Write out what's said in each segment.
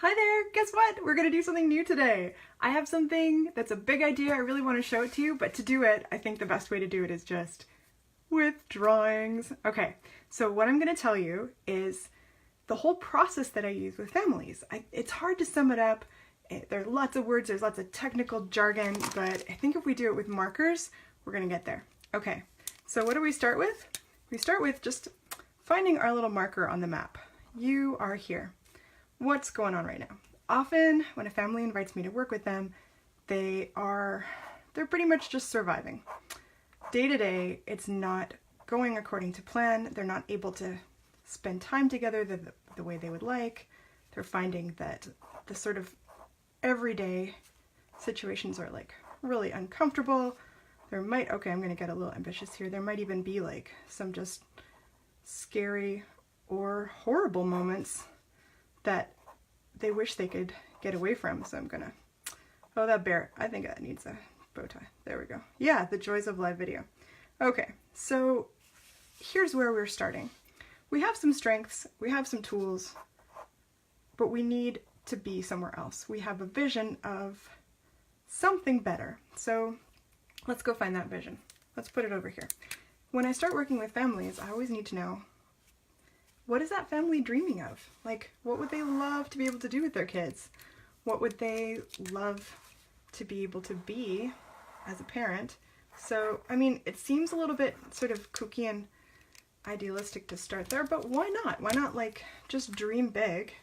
Hi there, guess what? We're gonna do something new today. I have something that's a big idea, I really want to show it to you, but to do it, I think the best way to do it is just with drawings. Okay, so what I'm gonna tell you is the whole process that I use with families. It's hard to sum it up. There are lots of words, there's lots of technical jargon, but I think if we do it with markers, we're gonna get there. Okay, so what do we start with? We start with just finding our little marker on the map. You are here. What's going on right now? Often when a family invites me to work with them, they're pretty much just surviving. Day to day, it's not going according to plan. They're not able to spend time together the way they would like. They're finding that the sort of everyday situations are like really uncomfortable. Okay, I'm gonna get a little ambitious here. There might even be like some just scary or horrible moments that they wish they could get away from. So I'm gonna, oh, that bear, I think that needs a bow tie. There we go. Yeah, the joys of live video. Okay, so here's where we're starting. We have some strengths, we have some tools, but we need to be somewhere else. We have a vision of something better. So let's go find that vision. Let's put it over here. When I start working with families, I always need to know, what is that family dreaming of? Like, what would they love to be able to do with their kids? What would they love to be able to be as a parent? So, I mean, it seems a little bit sort of kooky and idealistic to start there, but why not? Why not like just dream big?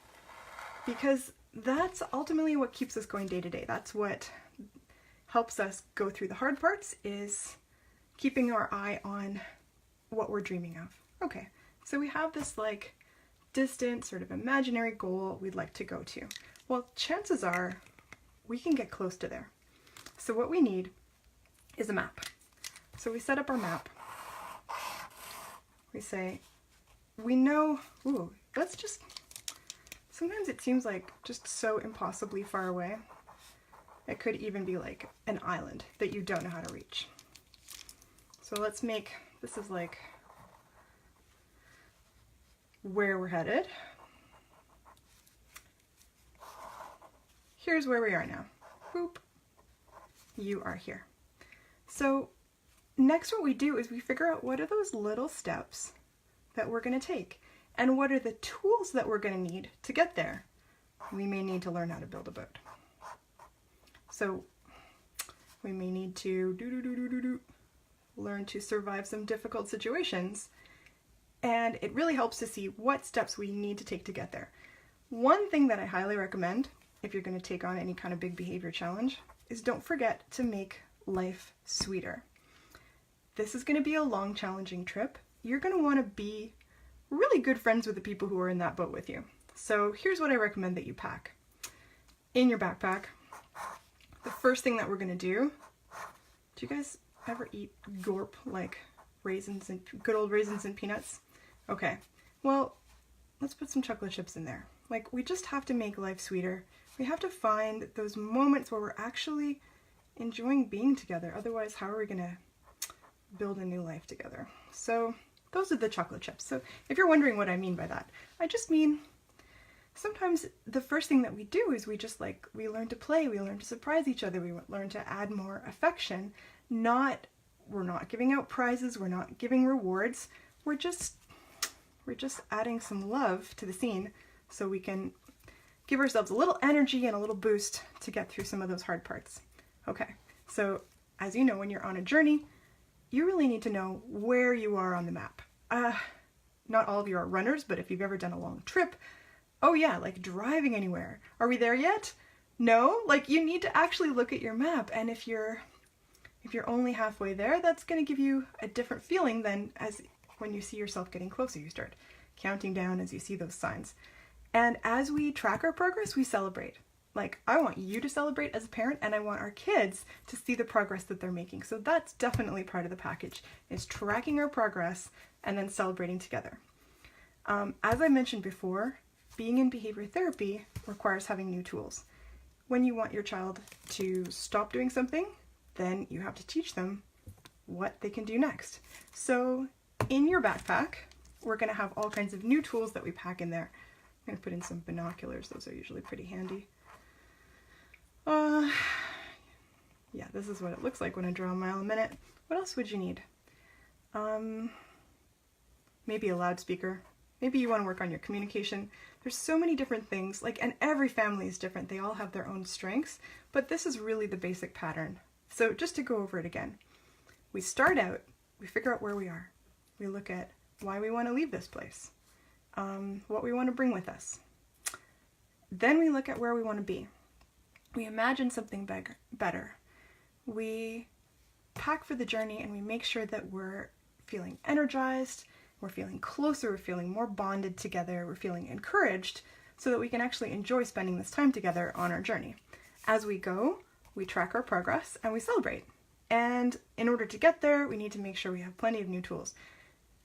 Because that's ultimately what keeps us going day to day. That's what helps us go through the hard parts, is keeping our eye on what we're dreaming of. Okay. So we have this like distant sort of imaginary goal we'd like to go to. Well, chances are we can get close to there. So what we need is a map. So we set up our map. We say, we know, sometimes it seems like just so impossibly far away. It could even be like an island that you don't know how to reach. So let's make, this is like where we're headed. Here's where we are now. Boop. You are here. So next what we do is we figure out what are those little steps that we're going to take, and what are the tools that we're going to need to get there. We may need to learn how to build a boat. So we may need to learn to survive some difficult situations. And it really helps to see what steps we need to take to get there. One thing that I highly recommend if you're going to take on any kind of big behavior challenge is don't forget to make life sweeter. This is going to be a long, challenging trip. You're going to want to be really good friends with the people who are in that boat with you. So here's what I recommend that you pack. In your backpack, the first thing that we're going to do you guys ever eat gorp, like raisins and good old raisins and peanuts? Okay, well, let's put some chocolate chips in there. Like, we just have to make life sweeter. We have to find those moments where we're actually enjoying being together. Otherwise, how are we gonna build a new life together? So those are the chocolate chips. So if you're wondering what I mean by that, I just mean sometimes the first thing that we do is we learn to play, we learn to surprise each other, we learn to add more affection. We're not giving out prizes, we're not giving rewards, we're just adding some love to the scene so we can give ourselves a little energy and a little boost to get through some of those hard parts. Okay, so as you know, when you're on a journey, you really need to know where you are on the map. Not all of you are runners, but if you've ever done a long trip, oh yeah, like driving anywhere. Are we there yet? No? Like, you need to actually look at your map, and if you're only halfway there, that's going to give you a different feeling than as when you see yourself getting closer. You start counting down as you see those signs. And as we track our progress, we celebrate. Like, I want you to celebrate as a parent, and I want our kids to see the progress that they're making. So that's definitely part of the package, is tracking our progress and then celebrating together. As I mentioned before, being in behavior therapy requires having new tools. When you want your child to stop doing something, then you have to teach them what they can do next. So in your backpack, we're going to have all kinds of new tools that we pack in there. going to put in some binoculars. Those are usually pretty handy. Yeah, this is what it looks like when I draw a mile a minute. What else would you need? Maybe a loudspeaker. Maybe you want to work on your communication. There's so many different things, like, and every family is different. They all have their own strengths, but this is really the basic pattern. So just to go over it again, we start out, we figure out where we are. We look at why we want to leave this place, what we want to bring with us. Then we look at where we want to be. We imagine something better. We pack for the journey and we make sure that we're feeling energized, we're feeling closer, we're feeling more bonded together, we're feeling encouraged so that we can actually enjoy spending this time together on our journey. As we go, we track our progress and we celebrate. And in order to get there, we need to make sure we have plenty of new tools.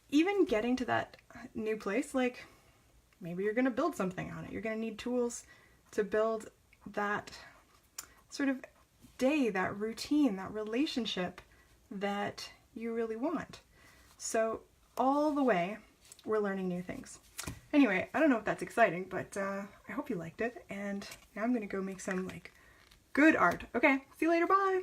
Even getting to that new place, like maybe you're going to build something on it. You're going to need tools to build that sort of day, that routine, that relationship that you really want. So all the way, we're learning new things. Anyway, I don't know if that's exciting, but I hope you liked it. And now I'm going to go make some good art. Okay, see you later, bye!